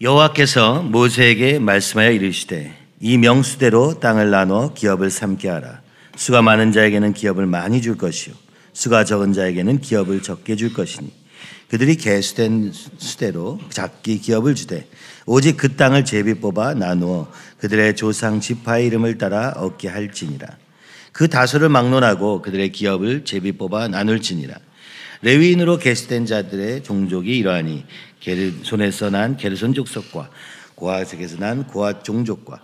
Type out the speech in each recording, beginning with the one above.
여호와께서 모세에게 말씀하여 이르시되 이 명수대로 땅을 나눠 기업을 삼게 하라. 수가 많은 자에게는 기업을 많이 줄 것이요 수가 적은 자에게는 기업을 적게 줄 것이니 그들이 계수된 수대로 작게 기업을 주되 오직 그 땅을 제비 뽑아 나누어 그들의 조상 지파의 이름을 따라 얻게 할지니라. 그 다소를 막론하고 그들의 기업을 제비 뽑아 나눌지니라. 레위인으로 계수된 자들의 종족이 이러하니 게르손에서 난 게르손 족속과 고핫에서 난 고핫 종족과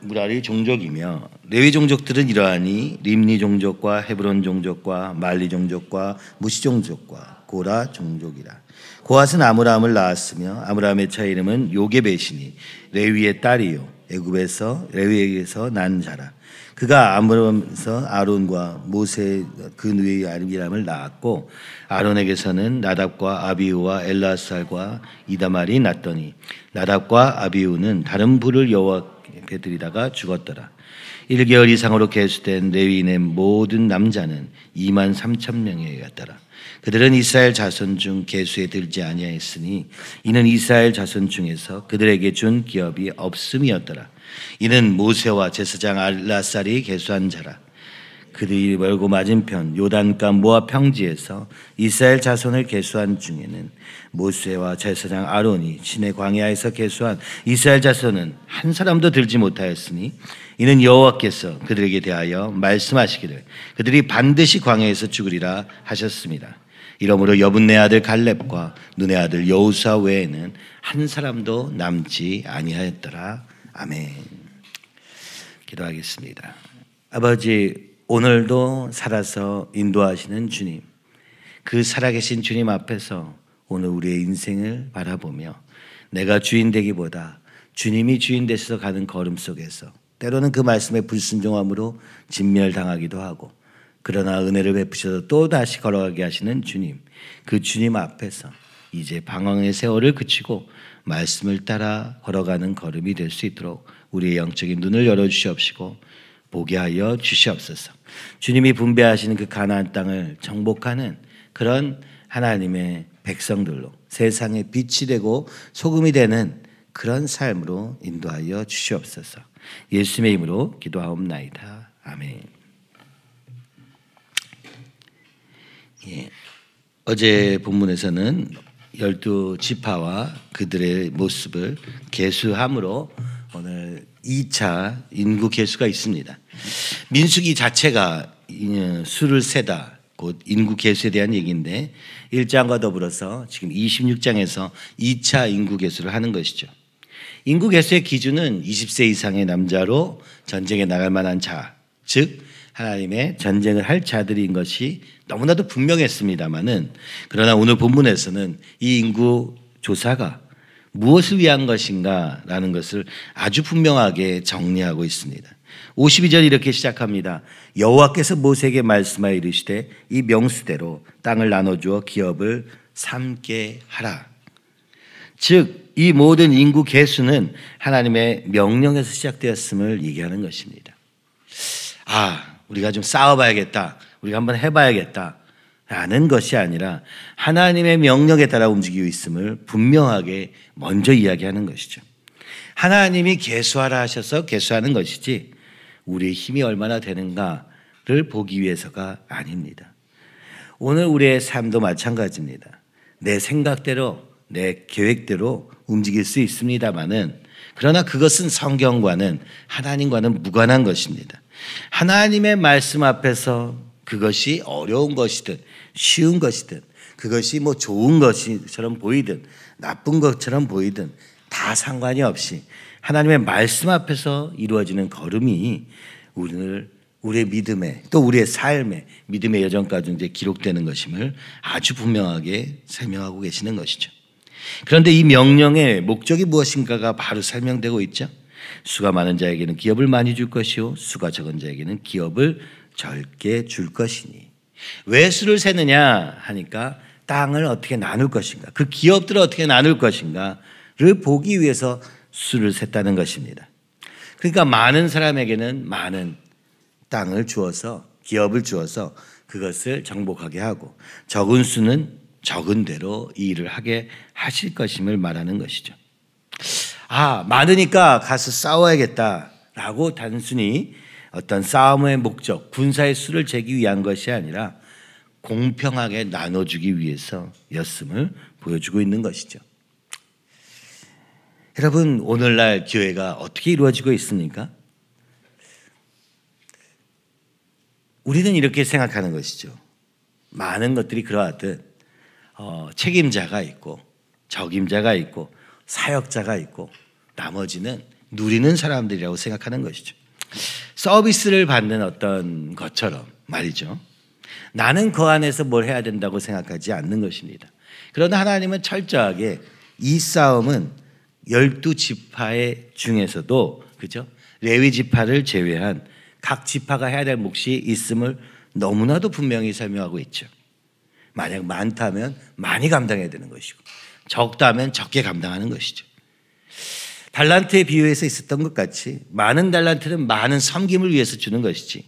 무라리 종족이며, 레위 종족들은 이러하니 림니 종족과 헤브론 종족과 말리 종족과 무시 종족과 고라 종족이라. 고핫은 아므람을 낳았으며 아므람의 차 이름은 요게벳이니 레위의 딸이요 애굽에서 레위에게서 난 자라. 그가 아므람에서 아론과 모세 그 누이의 아름이람을 낳았고 아론에게서는 나답과 아비후와 엘라살과 이다말이 났더니 나답과 아비후는 다른 불을 여호와께 드리다가 죽었더라. 1개월 이상으로 계수된 레위인의 모든 남자는 2만 3천 명에 갔더라. 그들은 이스라엘 자손 중 계수에 들지 아니하였으니 이는 이스라엘 자손 중에서 그들에게 준 기업이 없음이었더라. 이는 모세와 제사장 알라살이 계수한 자라. 그들이 멀고 맞은편 요단강 모압 평지에서 이스라엘 자손을 계수한 중에는 모세와 제사장 아론이 시내 광야에서 계수한 이스라엘 자손은 한 사람도 들지 못하였으니 이는 여호와께서 그들에게 대하여 말씀하시기를 그들이 반드시 광야에서 죽으리라 하셨습니다. 이러므로 여분네 아들 갈렙과 눈의 아들 여호수아 외에는 한 사람도 남지 아니하였더라. 아멘. 기도하겠습니다. 아버지, 오늘도 살아서 인도하시는 주님, 그 살아계신 주님 앞에서 오늘 우리의 인생을 바라보며 내가 주인 되기보다 주님이 주인 되셔서 가는 걸음 속에서 때로는 그 말씀에 불순종함으로 진멸당하기도 하고, 그러나 은혜를 베푸셔서 또다시 걸어가게 하시는 주님, 그 주님 앞에서 이제 방황의 세월을 그치고 말씀을 따라 걸어가는 걸음이 될 수 있도록 우리의 영적인 눈을 열어주시옵시고 보게 하여 주시옵소서. 주님이 분배하시는 그 가나안 땅을 정복하는 그런 하나님의 백성들로 세상의 빛이 되고 소금이 되는 그런 삶으로 인도하여 주시옵소서. 예수님의 이름으로 기도하옵나이다. 아멘. 예. 어제 본문에서는 12지파와 그들의 모습을 계수함으로 오늘 2차 인구 계수가 있습니다. 민수기 자체가 수를 세다, 곧 인구 계수에 대한 얘기인데 1장과 더불어서 지금 26장에서 2차 인구 계수를 하는 것이죠. 인구 계수의 기준은 20세 이상의 남자로 전쟁에 나갈 만한 자, 즉 하나님의 전쟁을 할 자들인 것이 너무나도 분명했습니다마는, 그러나 오늘 본문에서는 이 인구 조사가 무엇을 위한 것인가 라는 것을 아주 분명하게 정리하고 있습니다. 52절 이렇게 시작합니다. 여호와께서 모세에게 말씀하여 이르시되 이 명수대로 땅을 나눠주어 기업을 삼게 하라. 즉 이 모든 인구 계수는 하나님의 명령에서 시작되었음을 얘기하는 것입니다. 우리가 좀 싸워봐야겠다, 우리가 한번 해봐야겠다 라는 것이 아니라 하나님의 명령에 따라 움직이고 있음을 분명하게 먼저 이야기하는 것이죠. 하나님이 계수하라 하셔서 계수하는 것이지 우리의 힘이 얼마나 되는가를 보기 위해서가 아닙니다. 오늘 우리의 삶도 마찬가지입니다. 내 생각대로 내 계획대로 움직일 수 있습니다마는, 그러나 그것은 성경과는 하나님과는 무관한 것입니다. 하나님의 말씀 앞에서 그것이 어려운 것이든 쉬운 것이든, 그것이 좋은 것처럼 보이든 나쁜 것처럼 보이든 다 상관이 없이 하나님의 말씀 앞에서 이루어지는 걸음이 오늘 우리의 믿음에, 또 우리의 삶의 믿음의 여정 가운데 기록되는 것임을 아주 분명하게 설명하고 계시는 것이죠. 그런데 이 명령의 목적이 무엇인가가 바로 설명되고 있죠. 수가 많은 자에게는 기업을 많이 줄 것이요 수가 적은 자에게는 기업을 적게 줄 것이니. 왜 수를 세느냐 하니까 땅을 어떻게 나눌 것인가, 그 기업들을 어떻게 나눌 것인가를 보기 위해서 수를 셌다는 것입니다. 그러니까 많은 사람에게는 많은 땅을 주어서, 기업을 주어서 그것을 정복하게 하고, 적은 수는 적은 대로 이 일을 하게 하실 것임을 말하는 것이죠. 많으니까 가서 싸워야겠다라고 단순히 어떤 싸움의 목적, 군사의 수를 재기 위한 것이 아니라 공평하게 나눠주기 위해서였음을 보여주고 있는 것이죠. 여러분, 오늘날 교회가 어떻게 이루어지고 있습니까? 우리는 이렇게 생각하는 것이죠. 많은 것들이 그러하듯 책임자가 있고 적임자가 있고 사역자가 있고 나머지는 누리는 사람들이라고 생각하는 것이죠. 서비스를 받는 어떤 것처럼 말이죠. 나는 그 안에서 뭘 해야 된다고 생각하지 않는 것입니다. 그러나 하나님은 철저하게 이 싸움은 12지파 중에서도 그죠? 레위 지파를 제외한 각 지파가 해야 될 몫이 있음을 너무나도 분명히 설명하고 있죠. 만약 많다면 많이 감당해야 되는 것이고 적다면 적게 감당하는 것이죠. 달란트의 비유에서 있었던 것 같이 많은 달란트는 많은 섬김을 위해서 주는 것이지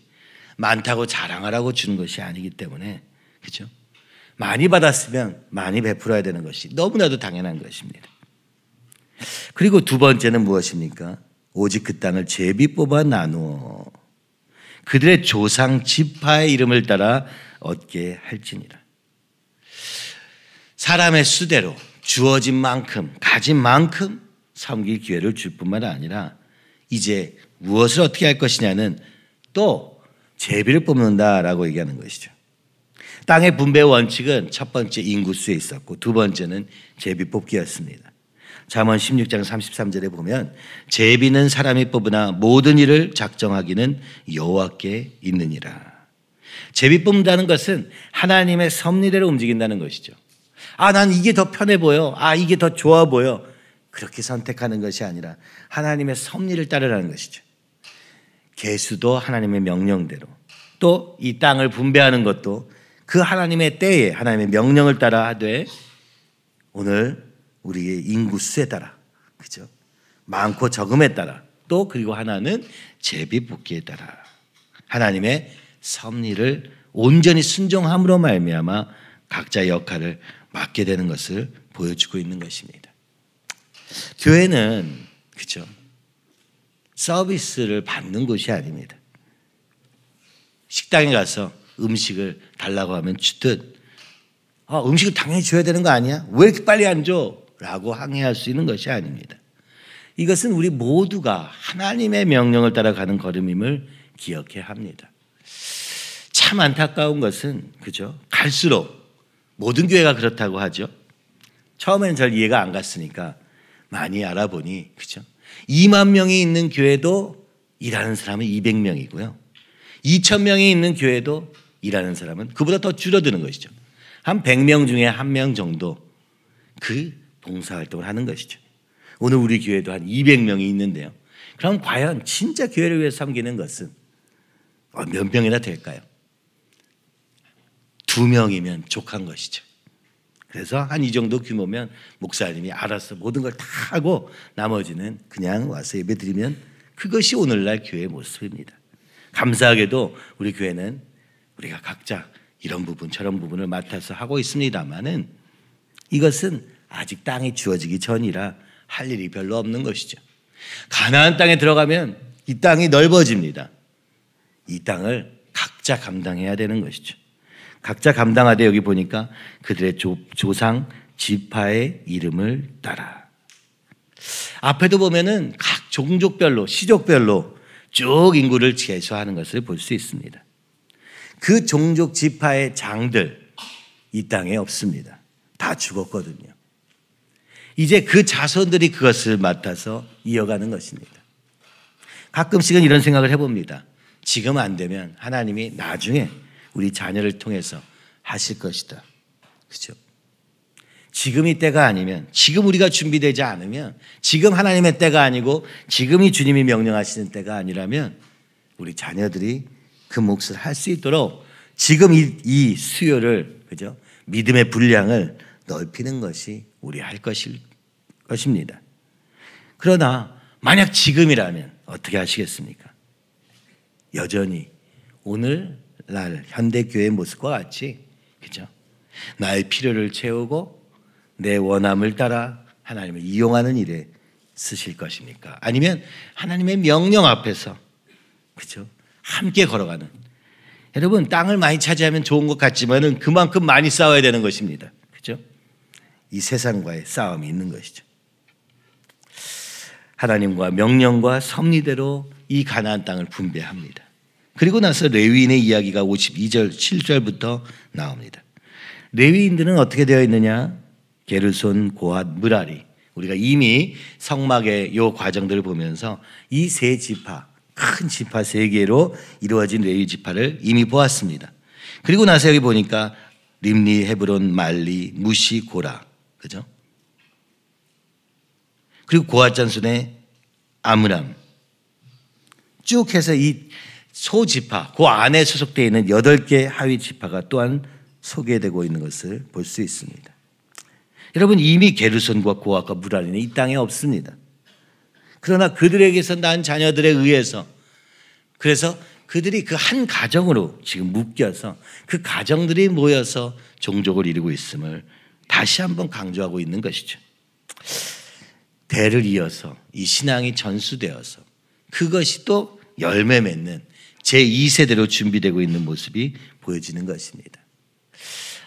많다고 자랑하라고 주는 것이 아니기 때문에 그렇죠? 많이 받았으면 많이 베풀어야 되는 것이 너무나도 당연한 것입니다. 그리고 두 번째는 무엇입니까? 오직 그 땅을 제비 뽑아 나누어 그들의 조상 지파의 이름을 따라 얻게 할지니라. 사람의 수대로 주어진 만큼 가진 만큼 섬길 기회를 줄 뿐만 아니라 이제 무엇을 어떻게 할 것이냐는 또 제비를 뽑는다라고 얘기하는 것이죠. 땅의 분배 원칙은 첫 번째 인구수에 있었고 두 번째는 제비 뽑기였습니다. 잠언 16장 33절에 보면 제비는 사람이 뽑으나 모든 일을 작정하기는 여호와께 있느니라. 제비 뽑는다는 것은 하나님의 섭리대로 움직인다는 것이죠. 난 이게 더 편해 보여. 이게 더 좋아 보여. 그렇게 선택하는 것이 아니라 하나님의 섭리를 따르라는 것이죠. 계수도 하나님의 명령대로 또 이 땅을 분배하는 것도 그 하나님의 때에 하나님의 명령을 따라 하되 오늘 우리의 인구수에 따라 그죠? 많고 적음에 따라 또 그리고 하나는 제비 뽑기에 따라 하나님의 섭리를 온전히 순종함으로 말미암아 각자의 역할을 맡게 되는 것을 보여주고 있는 것입니다. 교회는 그죠? 서비스를 받는 곳이 아닙니다. 식당에 가서 음식을 달라고 하면 주듯 음식을 당연히 줘야 되는 거 아니야? 왜 이렇게 빨리 안 줘? 라고 항의할 수 있는 것이 아닙니다. 이것은 우리 모두가 하나님의 명령을 따라가는 걸음임을 기억해야 합니다. 참 안타까운 것은 그죠? 갈수록 모든 교회가 그렇다고 하죠. 처음에는 잘 이해가 안 갔으니까 많이 알아보니 그죠? 2만 명이 있는 교회도 일하는 사람은 200명이고요. 2,000명이 있는 교회도 일하는 사람은 그보다 더 줄어드는 것이죠. 한 100명 중에 1명 정도 그 봉사활동을 하는 것이죠. 오늘 우리 교회도 한 200명이 있는데요. 그럼 과연 진짜 교회를 위해 섬기는 것은 몇 명이나 될까요? 2명이면 족한 것이죠. 그래서 한 이 정도 규모면 목사님이 알아서 모든 걸 다 하고 나머지는 그냥 와서 예배드리면 그것이 오늘날 교회의 모습입니다. 감사하게도 우리 교회는 우리가 각자 이런 부분 저런 부분을 맡아서 하고 있습니다마는 이것은 아직 땅이 주어지기 전이라 할 일이 별로 없는 것이죠. 가나안 땅에 들어가면 이 땅이 넓어집니다. 이 땅을 각자 감당해야 되는 것이죠. 각자 감당하되 여기 보니까 그들의 조상 지파의 이름을 따라. 앞에도 보면은 각 종족별로 시족별로 쭉 인구를 제수하는 것을 볼 수 있습니다. 그 종족 지파의 장들 이 땅에 없습니다. 다 죽었거든요. 이제 그 자손들이 그것을 맡아서 이어가는 것입니다. 가끔씩은 이런 생각을 해봅니다. 지금 안 되면 하나님이 나중에 우리 자녀를 통해서 하실 것이다. 그렇죠? 지금이 때가 아니면 지금 우리가 준비되지 않으면 지금 하나님의 때가 아니고 지금이 주님이 명령하시는 때가 아니라면 우리 자녀들이 그 몫을 할 수 있도록 지금 이 수요를 그죠? 믿음의 분량을 넓히는 것이 우리 할 것입니다. 그러나 만약 지금이라면 어떻게 하시겠습니까? 여전히 오늘날 현대교회의 모습과 같이 그죠? 나의 필요를 채우고 내 원함을 따라 하나님을 이용하는 일에 쓰실 것입니까? 아니면 하나님의 명령 앞에서 그죠? 함께 걸어가는. 여러분, 땅을 많이 차지하면 좋은 것 같지만은 그만큼 많이 싸워야 되는 것입니다. 그죠? 이 세상과의 싸움이 있는 것이죠. 하나님과 명령과 섭리대로 이 가나안 땅을 분배합니다. 그리고 나서 레위인의 이야기가 52절 7절부터 나옵니다. 레위인들은 어떻게 되어 있느냐? 게르손, 고핫, 므라리. 우리가 이미 성막의 요 과정들을 보면서 이 세 지파, 큰 지파 세 개로 이루어진 레위 지파를 이미 보았습니다. 그리고 나서 여기 보니까 림리, 헤브론, 말리, 무시, 고라. 그죠? 그리고 고핫 잔손의 아므람. 쭉 해서 이 소지파, 그 안에 소속되어 있는 8개 하위 지파가 또한 소개되고 있는 것을 볼 수 있습니다. 여러분, 이미 게르손과 고핫과 므라리는 이 땅에 없습니다. 그러나 그들에게서 난 자녀들에 의해서, 그래서 그들이 그 한 가정으로 지금 묶여서 그 가정들이 모여서 종족을 이루고 있음을 다시 한번 강조하고 있는 것이죠. 대를 이어서 이 신앙이 전수되어서 그것이 또 열매 맺는 제2세대로 준비되고 있는 모습이 보여지는 것입니다.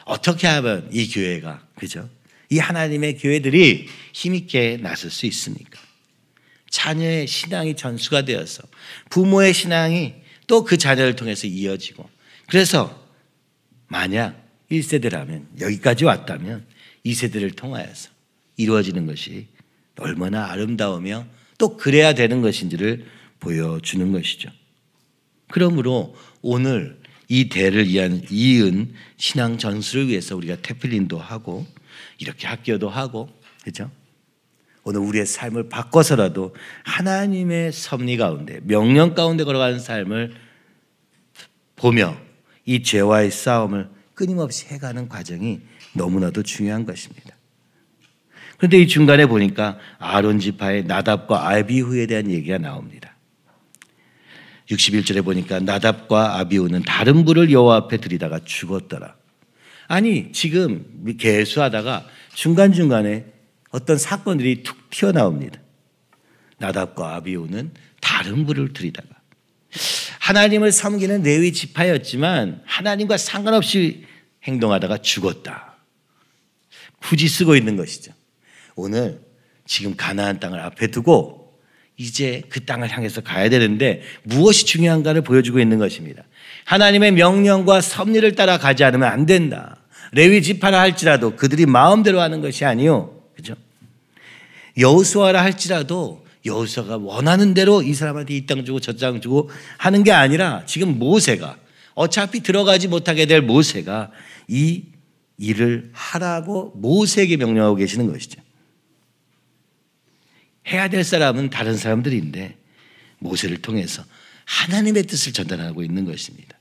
어떻게 하면 이 교회가, 그죠? 이 하나님의 교회들이 힘있게 나설 수 있습니까? 자녀의 신앙이 전수가 되어서 부모의 신앙이 또 그 자녀를 통해서 이어지고, 그래서 만약 1세대라면 여기까지 왔다면 2세대를 통하여서 이루어지는 것이 얼마나 아름다우며 또 그래야 되는 것인지를 보여주는 것이죠. 그러므로 오늘 이 대를 이은 신앙 전수를 위해서 우리가 테필린도 하고 이렇게 학교도 하고, 그죠? 오늘 우리의 삶을 바꿔서라도 하나님의 섭리 가운데, 명령 가운데 걸어가는 삶을 보며 이 죄와의 싸움을 끊임없이 해가는 과정이 너무나도 중요한 것입니다. 그런데 이 중간에 보니까 아론 지파의 나답과 아비후에 대한 얘기가 나옵니다. 61절에 보니까 나답과 아비후는 다른 불을 여호와 앞에 들이다가 죽었더라. 아니, 지금 계수하다가 중간중간에 어떤 사건들이 툭 튀어나옵니다. 나답과 아비후는 다른 불을 들이다가, 하나님을 섬기는 레위 지파였지만 하나님과 상관없이 행동하다가 죽었다. 굳이 쓰고 있는 것이죠. 오늘 지금 가나안 땅을 앞에 두고 이제 그 땅을 향해서 가야 되는데 무엇이 중요한가를 보여주고 있는 것입니다. 하나님의 명령과 섭리를 따라 가지 않으면 안 된다. 레위 지파라 할지라도 그들이 마음대로 하는 것이 아니요, 그죠? 여호수아라 할지라도 여호수아가 원하는 대로 이 사람한테 이 땅 주고 저 땅 주고 하는 게 아니라 지금 모세가, 어차피 들어가지 못하게 될 모세가 이 일을 하라고 모세에게 명령하고 계시는 것이죠. 해야 될 사람은 다른 사람들인데 모세를 통해서 하나님의 뜻을 전달하고 있는 것입니다.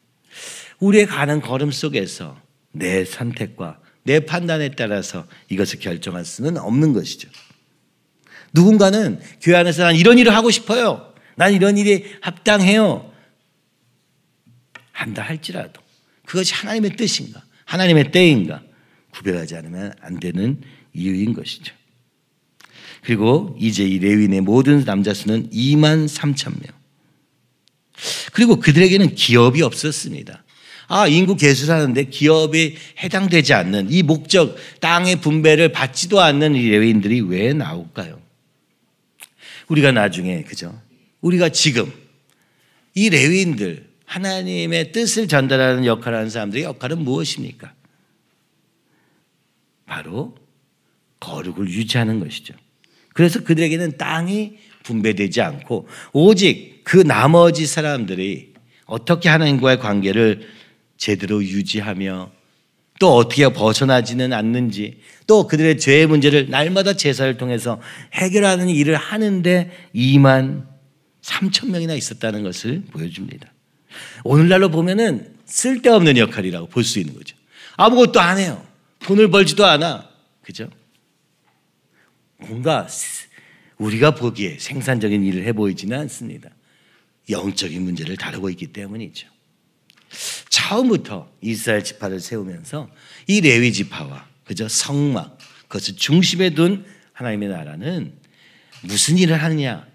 우리의 가는 걸음 속에서 내 선택과 내 판단에 따라서 이것을 결정할 수는 없는 것이죠. 누군가는 교회 안에서 난 이런 일을 하고 싶어요, 난 이런 일이 합당해요 한다 할지라도 그것이 하나님의 뜻인가, 하나님의 때인가 구별하지 않으면 안 되는 이유인 것이죠. 그리고 이제 이 레위인의 모든 남자 수는 23,000명. 그리고 그들에게는 기업이 없었습니다. 인구 계수하는데 기업에 해당되지 않는 이 목적, 땅의 분배를 받지도 않는 이 레위인들이 왜 나올까요? 우리가 나중에, 그죠? 우리가 지금 이 레위인들, 하나님의 뜻을 전달하는 역할을 하는 사람들의 역할은 무엇입니까? 바로 거룩을 유지하는 것이죠. 그래서 그들에게는 땅이 분배되지 않고 오직 그 나머지 사람들이 어떻게 하나님과의 관계를 제대로 유지하며 또 어떻게 벗어나지는 않는지, 또 그들의 죄의 문제를 날마다 제사를 통해서 해결하는 일을 하는데 23,000명이나 있었다는 것을 보여줍니다. 오늘날로 보면은 쓸데없는 역할이라고 볼 수 있는 거죠. 아무것도 안 해요. 돈을 벌지도 않아. 그죠? 뭔가 우리가 보기에 생산적인 일을 해 보이지는 않습니다. 영적인 문제를 다루고 있기 때문이죠. 처음부터 이스라엘 지파를 세우면서 이 레위 지파와 그저 성막 그것을 중심에 둔 하나님의 나라는 무슨 일을 하느냐,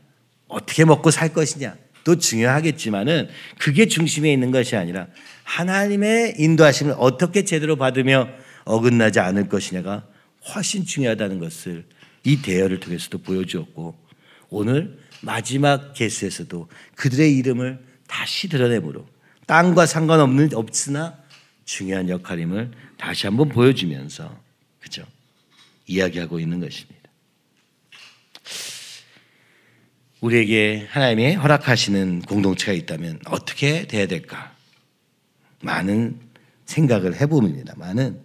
어떻게 먹고 살 것이냐 또 중요하겠지만은 그게 중심에 있는 것이 아니라 하나님의 인도하심을 어떻게 제대로 받으며 어긋나지 않을 것이냐가 훨씬 중요하다는 것을 이 대열을 통해서도 보여주었고, 오늘 마지막 계수에서도 그들의 이름을 다시 드러내므로 땅과 없으나 중요한 역할임을 다시 한번 보여주면서 그죠? 이야기하고 있는 것입니다. 우리에게 하나님이 허락하시는 공동체가 있다면 어떻게 돼야 될까? 많은 생각을 해봅니다만은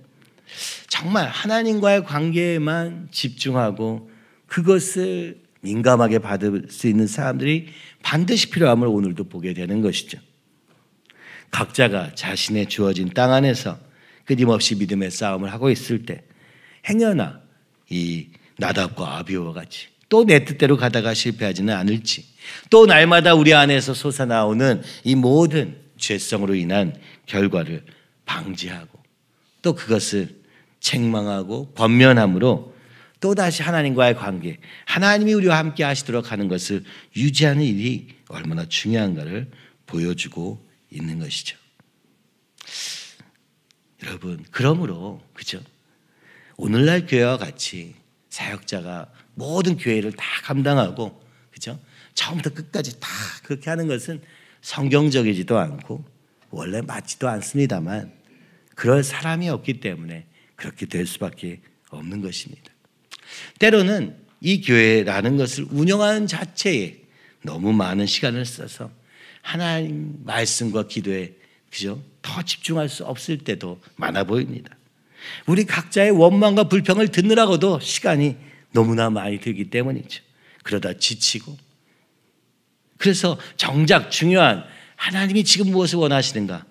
정말 하나님과의 관계에만 집중하고 그것을 민감하게 받을 수 있는 사람들이 반드시 필요함을 오늘도 보게 되는 것이죠. 각자가 자신의 주어진 땅 안에서 끊임없이 믿음의 싸움을 하고 있을 때 행여나 이 나답과 아비후와 같이 또 내 뜻대로 가다가 실패하지는 않을지, 또 날마다 우리 안에서 솟아나오는 이 모든 죄성으로 인한 결과를 방지하고 또 그것을 책망하고 권면함으로 또다시 하나님과의 관계, 하나님이 우리와 함께 하시도록 하는 것을 유지하는 일이 얼마나 중요한가를 보여주고 있는 것이죠. 여러분, 그러므로 그죠? 오늘날 교회와 같이 사역자가 모든 교회를 다 감당하고 그죠? 처음부터 끝까지 다 그렇게 하는 것은 성경적이지도 않고 원래 맞지도 않습니다만 그럴 사람이 없기 때문에 그렇게 될 수밖에 없는 것입니다. 때로는 이 교회라는 것을 운영하는 자체에 너무 많은 시간을 써서 하나님 말씀과 기도에 그죠? 더 집중할 수 없을 때도 많아 보입니다. 우리 각자의 원망과 불평을 듣느라고도 시간이 너무나 많이 들기 때문이죠. 그러다 지치고, 그래서 정작 중요한 하나님이 지금 무엇을 원하시는가,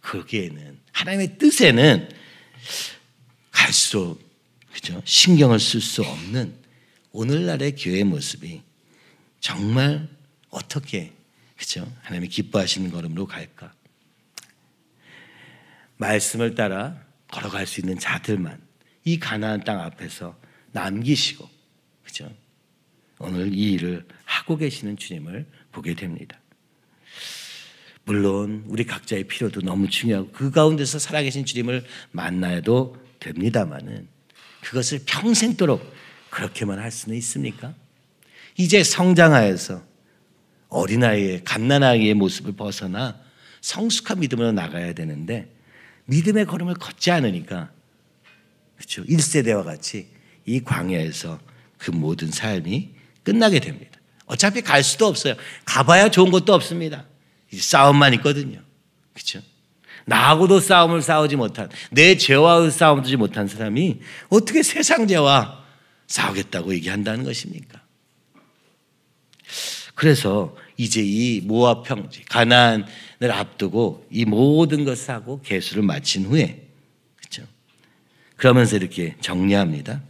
거기에는 하나님의 뜻에는 갈수록 그죠? 신경을 쓸 수 없는 오늘날의 교회의 모습이 정말 어떻게 그죠? 하나님이 기뻐하시는 걸음으로 갈까? 말씀을 따라 걸어갈 수 있는 자들만 이 가나안 땅 앞에서 남기시고 그죠? 오늘 이 일을 하고 계시는 주님을 보게 됩니다. 물론 우리 각자의 필요도 너무 중요하고 그 가운데서 살아계신 주님을 만나야도 됩니다마는 그것을 평생도록 그렇게만 할 수는 있습니까? 이제 성장하여서 어린아이의 갓난아이의 모습을 벗어나 성숙한 믿음으로 나가야 되는데 믿음의 걸음을 걷지 않으니까 그렇죠? 1세대와 같이 이 광야에서 그 모든 삶이 끝나게 됩니다. 어차피 갈 수도 없어요. 가봐야 좋은 것도 없습니다. 싸움만 있거든요. 그렇죠? 나하고도 싸움을 싸우지 못한, 내 죄와 싸우지 못한 사람이 어떻게 세상 죄와 싸우겠다고 얘기한다는 것입니까? 그래서 이제 이 모압 평지, 가나안을 앞두고 이 모든 것을 하고 계수를 마친 후에 그렇죠? 그러면서 이렇게 정리합니다.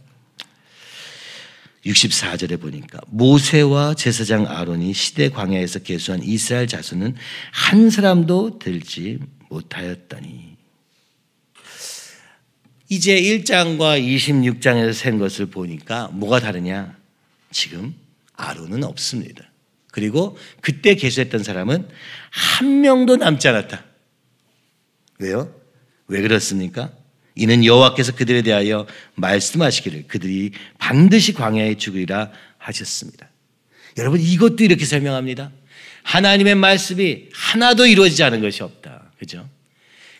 64절에 보니까 모세와 제사장 아론이 시대 광야에서 계수한 이스라엘 자손은 한 사람도 들지 못하였더니, 이제 1장과 26장에서 센 것을 보니까 뭐가 다르냐? 지금 아론은 없습니다. 그리고 그때 계수했던 사람은 한 명도 남지 않았다. 왜요? 왜 그렇습니까? 이는 여호와께서 그들에 대하여 말씀하시기를 그들이 반드시 광야에 죽으리라 하셨습니다. 여러분, 이것도 이렇게 설명합니다. 하나님의 말씀이 하나도 이루어지지 않은 것이 없다. 그죠?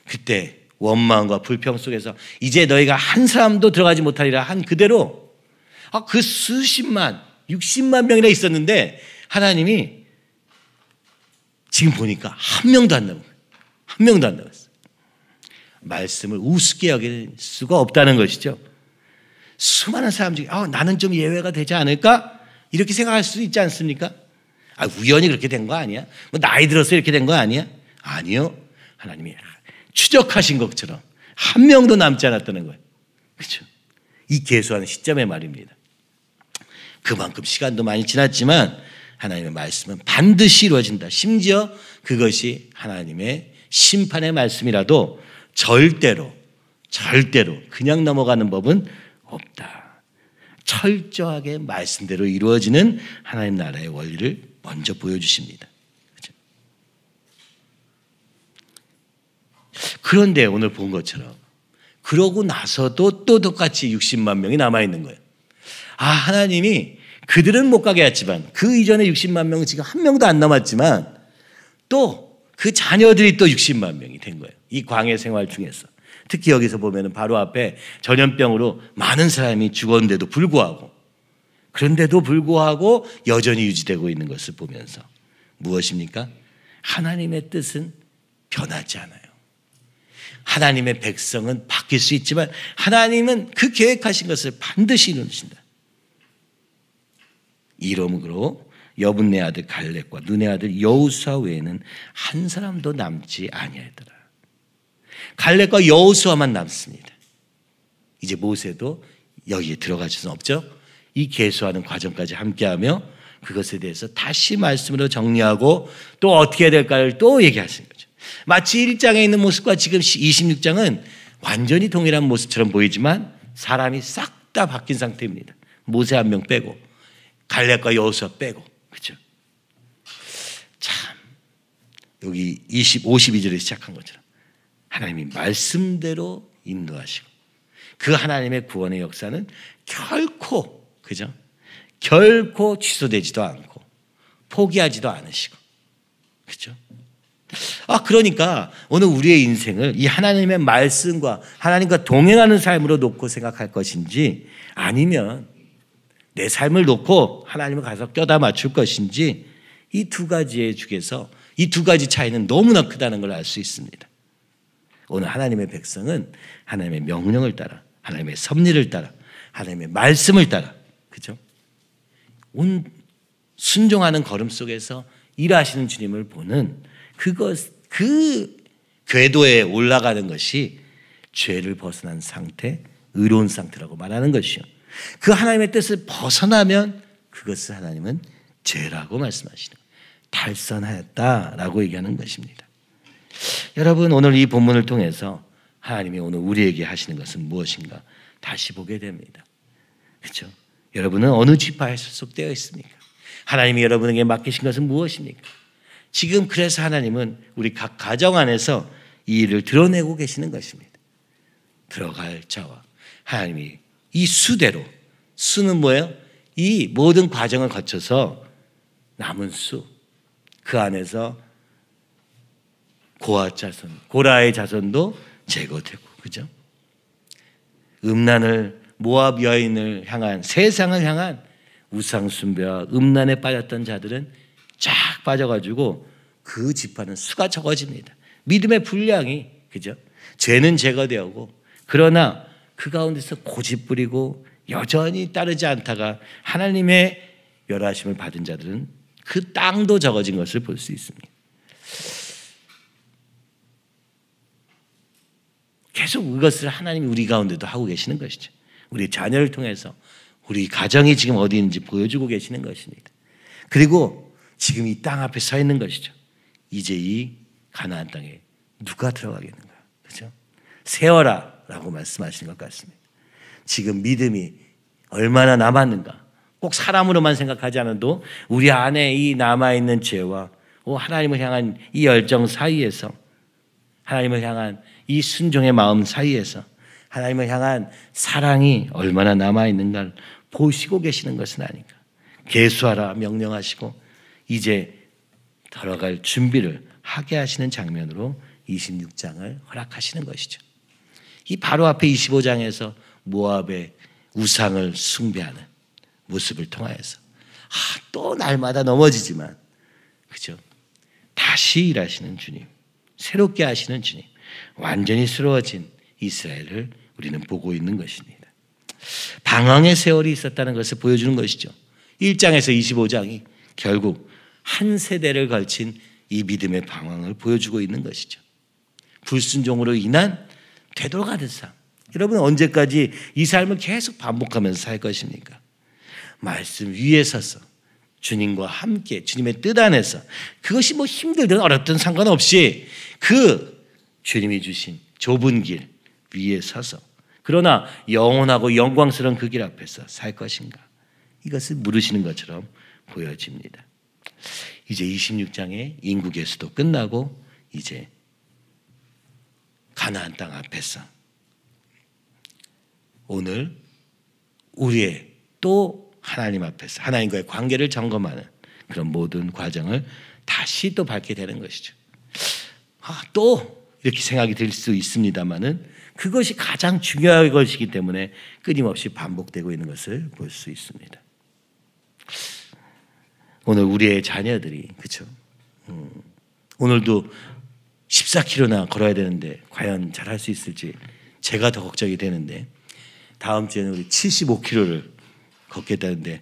그때 원망과 불평 속에서 이제 너희가 한 사람도 들어가지 못하리라 한 그대로 그 수십만 60만 명이나 있었는데 하나님이 지금 보니까 한 명도 안 남은 거예요. 한 명도 안 남았어요. 말씀을 우습게 여길 수가 없다는 것이죠. 수많은 사람 중에 나는 좀 예외가 되지 않을까? 이렇게 생각할 수도 있지 않습니까? 우연히 그렇게 된 거 아니야? 뭐 나이 들어서 이렇게 된 거 아니야? 아니요. 하나님이 추적하신 것처럼 한 명도 남지 않았다는 거예요. 그렇죠? 이 계수하는 시점의 말입니다. 그만큼 시간도 많이 지났지만 하나님의 말씀은 반드시 이루어진다. 심지어 그것이 하나님의 심판의 말씀이라도 절대로 그냥 넘어가는 법은 없다. 철저하게 말씀대로 이루어지는 하나님 나라의 원리를 먼저 보여주십니다. 그렇죠? 그런데 오늘 본 것처럼 그러고 나서도 또 똑같이 60만 명이 남아있는 거예요. 하나님이 그들은 못 가게 했지만 그 이전에 60만 명은 지금 한 명도 안 남았지만 또 그 자녀들이 또 60만 명이 된 거예요. 이 광야 생활 중에서. 특히 여기서 보면 바로 앞에 전염병으로 많은 사람이 죽었는데도 불구하고 그런데도 불구하고 여전히 유지되고 있는 것을 보면서 무엇입니까? 하나님의 뜻은 변하지 않아요. 하나님의 백성은 바뀔 수 있지만 하나님은 그 계획하신 것을 반드시 이루신다. 이러므로 여분네 아들 갈렙과 눈의 아들 여호수아 외에는 한 사람도 남지 아니하더라. 갈렙과 여호수아만 남습니다. 이제 모세도 여기에 들어갈 수는 없죠. 이 계수하는 과정까지 함께하며 그것에 대해서 다시 말씀으로 정리하고 또 어떻게 해야 될까를 또 얘기하시는 거죠. 마치 1장에 있는 모습과 지금 26장은 완전히 동일한 모습처럼 보이지만 사람이 싹 다 바뀐 상태입니다. 모세 한 명 빼고 갈렙과 여호수아 빼고. 그렇죠? 참 여기 52절에 시작한 것처럼 하나님이 말씀대로 인도하시고 그 하나님의 구원의 역사는 결코 그죠? 결코 취소되지도 않고 포기하지도 않으시고 그렇죠? 그러니까 오늘 우리의 인생을 이 하나님의 말씀과 하나님과 동행하는 삶으로 놓고 생각할 것인지 아니면 내 삶을 놓고 하나님을 가서 껴다 맞출 것인지 이 두 가지의 중에서 이 두 가지 차이는 너무나 크다는 걸 알 수 있습니다. 오늘 하나님의 백성은 하나님의 명령을 따라 하나님의 섭리를 따라 하나님의 말씀을 따라 그죠? 온 순종하는 걸음 속에서 일하시는 주님을 보는 그 궤도에 올라가는 것이 죄를 벗어난 상태, 의로운 상태라고 말하는 것이요. 그 하나님의 뜻을 벗어나면 그것을 하나님은 죄라고 말씀하시는 거예요. 달선하였다라고 얘기하는 것입니다. 여러분 오늘 이 본문을 통해서 하나님이 오늘 우리에게 하시는 것은 무엇인가 다시 보게 됩니다. 그렇죠? 여러분은 어느 지파에 소속되어 있습니까? 하나님이 여러분에게 맡기신 것은 무엇입니까? 지금 그래서 하나님은 우리 각 가정 안에서 이 일을 드러내고 계시는 것입니다. 들어갈 자와 하나님이 이 수대로 수는 뭐예요? 이 모든 과정을 거쳐서 남은 수 그 안에서 고라의 자손도 제거되고 그죠? 음란을 모압 여인을 향한 세상을 향한 우상 숭배와 음란에 빠졌던 자들은 쫙 빠져가지고 그 지파는 수가 적어집니다. 믿음의 분량이 그죠? 죄는 제거되고 그러나 그 가운데서 고집부리고 여전히 따르지 않다가 하나님의 멸하심을 받은 자들은 그 땅도 적어진 것을 볼 수 있습니다. 계속 그것을 하나님이 우리 가운데도 하고 계시는 것이죠. 우리 자녀를 통해서 우리 가정이 지금 어디 있는지 보여주고 계시는 것입니다. 그리고 지금 이 땅 앞에 서 있는 것이죠. 이제 이 가나안 땅에 누가 들어가겠는가? 그렇죠? 세어라라고 말씀하시는 것 같습니다. 지금 믿음이 얼마나 남았는가? 꼭 사람으로만 생각하지 않아도 우리 안에 이 남아있는 죄와 하나님을 향한 이 열정 사이에서 하나님을 향한 이 순종의 마음 사이에서 하나님을 향한 사랑이 얼마나 남아있는가를 보시고 계시는 것은 아닌가. 계수하라 명령하시고 이제 들어갈 준비를 하게 하시는 장면으로 26장을 허락하시는 것이죠. 이 바로 앞에 25장에서 모압의 우상을 숭배하는 모습을 통하여서 또 날마다 넘어지지만 그죠? 다시 일하시는 주님, 새롭게 하시는 주님, 완전히 새로워진 이스라엘을 우리는 보고 있는 것입니다. 방황의 세월이 있었다는 것을 보여주는 것이죠. 1장에서 25장이 결국 한 세대를 걸친 이 믿음의 방황을 보여주고 있는 것이죠. 불순종으로 인한 되돌아가는 삶. 여러분 언제까지 이 삶을 계속 반복하면서 살 것입니까? 말씀 위에 서서 주님과 함께 주님의 뜻 안에서 그것이 뭐 힘들든 어렵든 상관없이 그 주님이 주신 좁은 길 위에 서서 그러나 영원하고 영광스러운 그 길 앞에서 살 것인가 이것을 물으시는 것처럼 보여집니다. 이제 26장의 인구 계수도 끝나고 이제 가나안 땅 앞에서 오늘 우리의 또 하나님 앞에서 하나님과의 관계를 점검하는 그런 모든 과정을 다시 또 밟게 되는 것이죠. 또 이렇게 생각이 들 수 있습니다만은 그것이 가장 중요한 것이기 때문에 끊임없이 반복되고 있는 것을 볼 수 있습니다. 오늘 우리의 자녀들이 그렇죠. 오늘도 14km나 걸어야 되는데 과연 잘할 수 있을지 제가 더 걱정이 되는데 다음 주에는 우리 75km를 걷겠다는데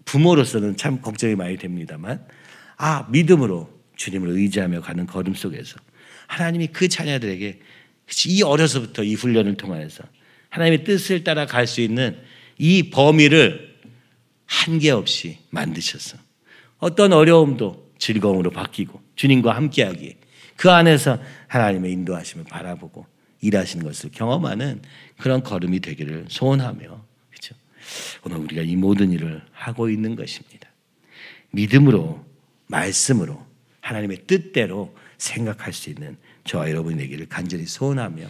부모로서는 참 걱정이 많이 됩니다만 믿음으로 주님을 의지하며 가는 걸음 속에서 하나님이 그 자녀들에게 이 어려서부터 이 훈련을 통하여서 하나님의 뜻을 따라 갈 수 있는 이 범위를 한계 없이 만드셔서 어떤 어려움도 즐거움으로 바뀌고 주님과 함께하기에 그 안에서 하나님의 인도하심을 바라보고 일하시는 것을 경험하는 그런 걸음이 되기를 소원하며 그렇죠? 오늘 우리가 이 모든 일을 하고 있는 것입니다. 믿음으로 말씀으로 하나님의 뜻대로 생각할 수 있는 저와 여러분이 되기를 간절히 소원하며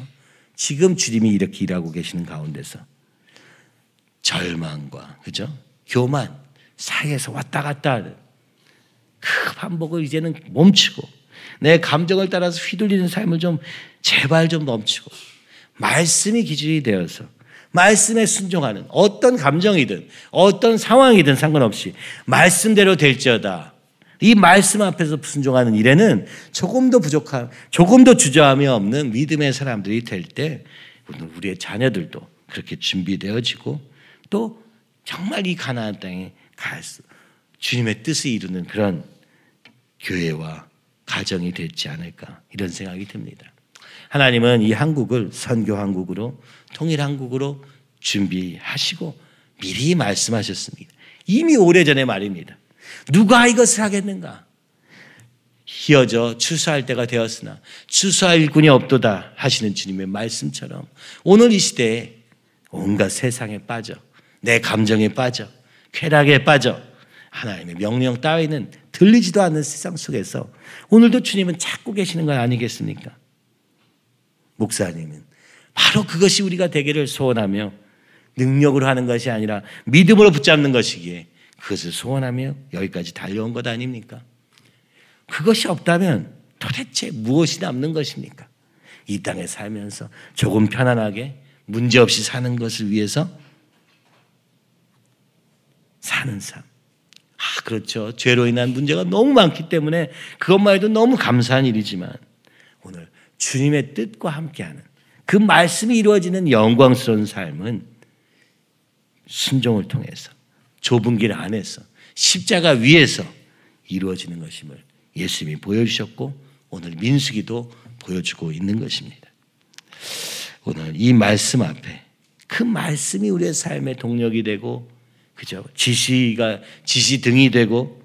지금 주님이 이렇게 일하고 계시는 가운데서 절망과 그죠? 교만 사이에서 왔다 갔다 하는 그 반복을 이제는 멈추고 내 감정을 따라서 휘둘리는 삶을 좀 제발 좀 멈추고 말씀이 기준이 되어서 말씀에 순종하는 어떤 감정이든 어떤 상황이든 상관없이 말씀대로 될지어다. 이 말씀 앞에서 순종하는 일에는 조금도 부족한 조금도 주저함이 없는 믿음의 사람들이 될 때 우리의 자녀들도 그렇게 준비되어지고 또 정말 이 가나안 땅에 갈 수 주님의 뜻을 이루는 그런 교회와 가정이 됐지 않을까 이런 생각이 듭니다. 하나님은 이 한국을 선교 한국으로 통일 한국으로 준비하시고 미리 말씀하셨습니다. 이미 오래전의 말입니다. 누가 이것을 하겠는가? 희어져 추수할 때가 되었으나 추수할 일꾼이 없도다 하시는 주님의 말씀처럼 오늘 이 시대에 온갖 세상에 빠져 내 감정에 빠져 쾌락에 빠져 하나님의 명령 따위는 들리지도 않는 세상 속에서 오늘도 주님은 찾고 계시는 건 아니겠습니까? 목사님은 바로 그것이 우리가 되기를 소원하며 능력으로 하는 것이 아니라 믿음으로 붙잡는 것이기에 그것을 소원하며 여기까지 달려온 것 아닙니까? 그것이 없다면 도대체 무엇이 남는 것입니까? 이 땅에 살면서 조금 편안하게 문제없이 사는 것을 위해서 사는 삶. 그렇죠. 죄로 인한 문제가 너무 많기 때문에 그것만 해도 너무 감사한 일이지만 오늘 주님의 뜻과 함께하는 그 말씀이 이루어지는 영광스러운 삶은 순종을 통해서 좁은 길 안에서 십자가 위에서 이루어지는 것임을 예수님이 보여주셨고 오늘 민수기도 보여주고 있는 것입니다. 오늘 이 말씀 앞에 그 말씀이 우리의 삶의 동력이 되고 그죠? 지시등이 되고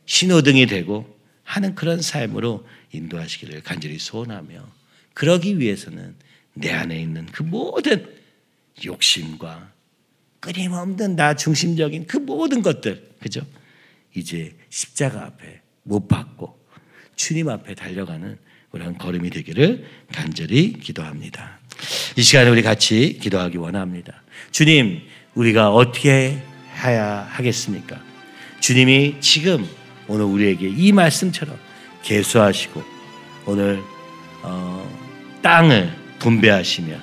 신호등이 되고 하는 그런 삶으로 인도하시기를 간절히 소원하며 그러기 위해서는 내 안에 있는 그 모든 욕심과 끊임없는 나 중심적인 그 모든 것들 그죠? 이제 십자가 앞에 못 박고 주님 앞에 달려가는 그런 걸음이 되기를 간절히 기도합니다. 이 시간에 우리 같이 기도하기 원합니다. 주님, 우리가 어떻게 해야 하겠습니까? 주님이 지금 오늘 우리에게 이 말씀처럼 계수하시고 오늘 땅을 분배하시며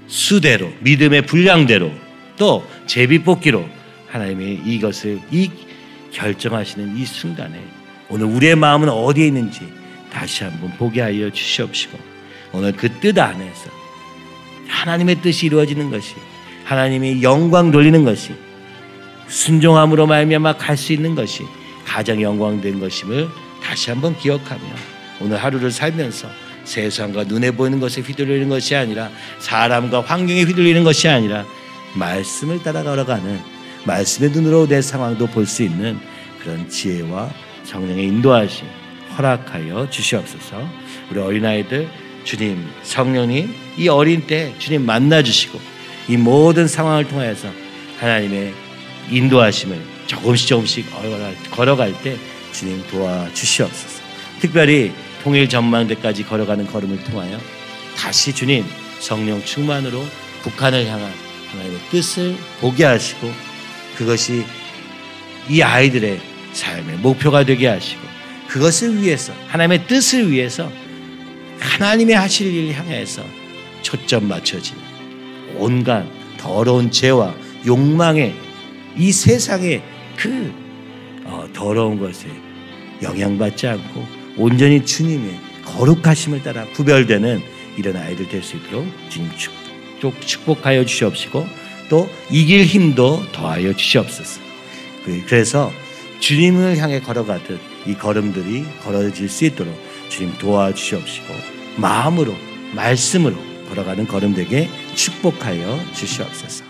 수대로 믿음의 분량대로 또 제비뽑기로 하나님의 이것을 결정하시는 이 순간에 오늘 우리의 마음은 어디에 있는지 다시 한번 보게 하여 주시옵시고 오늘 그 뜻 안에서 하나님의 뜻이 이루어지는 것이 하나님의 영광 돌리는 것이 순종함으로 말미암아 갈 수 있는 것이 가장 영광된 것임을 다시 한번 기억하며 오늘 하루를 살면서 세상과 눈에 보이는 것에 휘둘리는 것이 아니라 사람과 환경에 휘둘리는 것이 아니라 말씀을 따라 걸어가는, 말씀의 눈으로 내 상황도 볼 수 있는 그런 지혜와 성령의 인도하심 허락하여 주시옵소서. 우리 어린아이들 주님, 성령님 이 어린 때 주님 만나주시고 이 모든 상황을 통해서 하나님의 인도하심을 조금씩 걸어갈 때 주님 도와주시옵소서. 특별히 통일 전망대까지 걸어가는 걸음을 통하여 다시 주님 성령 충만으로 북한을 향한 하나님의 뜻을 보게 하시고 그것이 이 아이들의 삶의 목표가 되게 하시고 그것을 위해서, 하나님의 뜻을 위해서 하나님의 하실 일을 향해서 초점 맞춰지는 온갖 더러운 죄와 욕망의 이 세상의 그 더러운 것에 영향받지 않고 온전히 주님의 거룩하심을 따라 구별되는 이런 아이들 될 수 있도록 주님 축복하여 주시옵시고 또 이길 힘도 더하여 주시옵소서. 그래서 주님을 향해 걸어가듯 이 걸음들이 걸어질 수 있도록 주님 도와주시옵시고 마음으로 말씀으로 걸어가는 걸음 되게 축복하여 주시옵소서.